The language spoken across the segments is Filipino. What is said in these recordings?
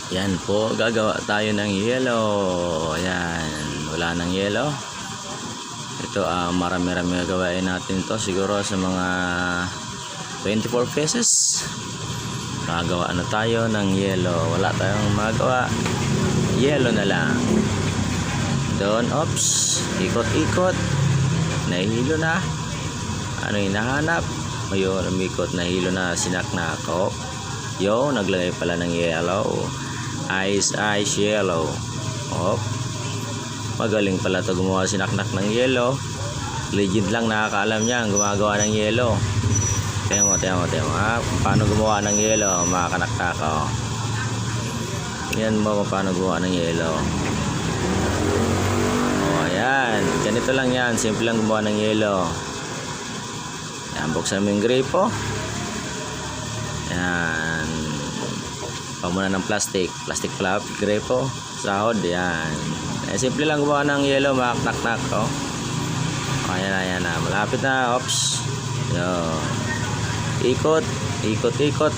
Yan po, gagawa tayo ng yellow. Ayan, wala ng yellow. Ito, marami-rami gagawain natin to. Siguro sa mga 24 pesos. Gagawa na tayo ng yellow. Wala tayong magawa. Yellow na lang. Doon, oops. Ikot-ikot. Nahihilo na. Ano hinahanap? Ayun, umikot, nahihilo na. Sinak na ako. Yo, naglagay pala ng yellow. Ice yellow. Oh. Magaling pala to gumawa sinaknak ng yellow. Legend lang nakakaalam niya ang gumagawa ng yellow. Temo. Paano gumawa ng yellow, mga kanaknak, oh. Yan mo paano gumawa ng yellow. Oh, ayan. Ganito lang yan. Simple lang gumawa ng yellow. Yan, buksan mo yung gripo. Yan. Pamuna ng plastic flap, gripo, sahod, yan. Simple lang gumawa ng yellow, mga knak-knak, oh. Ayan na, malapit na, oops. Yan. Ikot,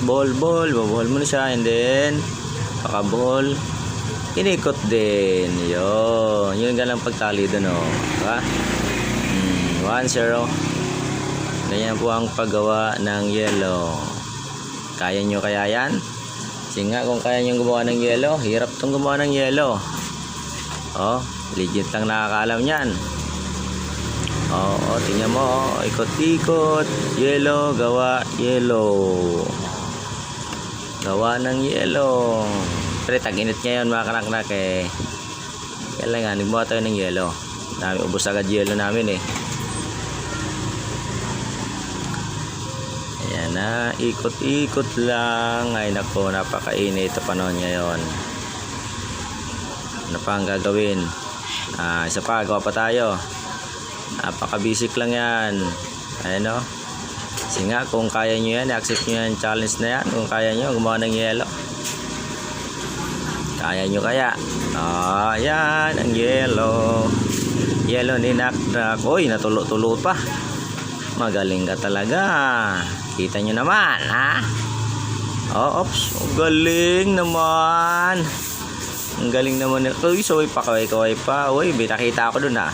ball, babuhol mo na siya, and then pakabuhol, inikot din, yun ganang pagtali dun, oh. Diba? 1-0. Ganyan po ang paggawa ng yellow. Kaya nyo kaya yan? Kasi nga kung kaya nyo gumawa ng yellow, hirap tong gumawa ng yellow. Oh, legit lang nakakaalam yan. Oh, tingnan mo, oh. Ikot-ikot, yellow, gawa ng yellow. Pero tag-init ngayon, mga kanak-nak, eh. Kailangan nagbuha tayo ng yellow. Ubos agad yellow namin, eh. Ayan na, ikot-ikot lang. Ay nako, napakainit ito panahon ngayon. Ano pa ang gagawin? Isa pa, gawa pa tayo. Napaka-basic lang yan. Ayan, o. Kasi nga, kung kaya nyo yan, accept nyo yan, challenge na yan. Kung kaya nyo, gumawa ng yellow. Kaya nyo kaya? Ayan, ang yellow. Yellow ni Naknak. Uy, natulo-tulo pa. Magaling ka talaga. Kita nyo naman, ha? Oh, oops. Oh, galing naman. Ang galing naman. Uy, so kaway pa. Uy, nakita ako dun, ha?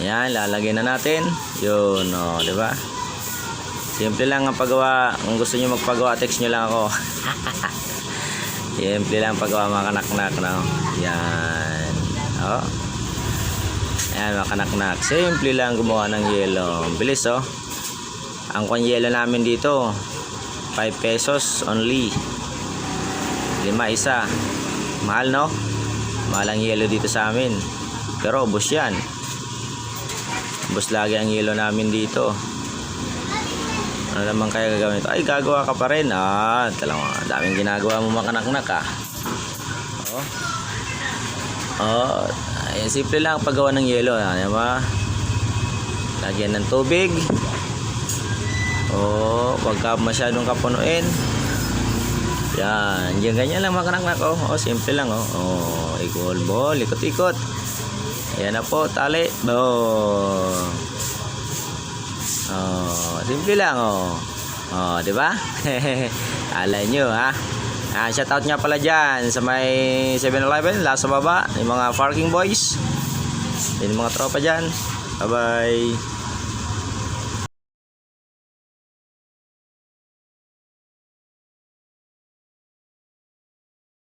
Ayan, lalagay na natin. Yun, oh, di ba? Simple lang ang paggawa. Kung gusto nyo magpagawa, text nyo lang ako. Simple lang ang paggawa, mga kanak-nak, no? Yan. Oh. Ayan, mga kanak-nak. Simple lang gumawa ng yellow. Bilis, oh. Ang yellow namin dito, 5 pesos only. 5 isa. Mahal, no? Mahal ang yellow dito sa amin. Pero ubos yan. Ubos lagi ang yellow namin dito. Ano naman kaya gagawin ito? Ay, gagawa ka pa rin. Talagang daming ginagawa mo, mga kanak-nak, ah. Oh. Ay, simple lang paggawa ng yellow, diba? Lagyan ng tubig. Oh, wag ka masyadong kapunuin. Yan, ganyan lang, mga kanak-nak, oh. Simple lang, oh. Oh, ball, ikot-ikot. Ayan na po, tali. Oh. Oh, simple lang, oh. Oh, di ba? Alay nyo, ha? Shoutout nga pala dyan sa may 7-Eleven, last sa baba, yung mga parking boys, yung mga tropa dyan. Bye bye.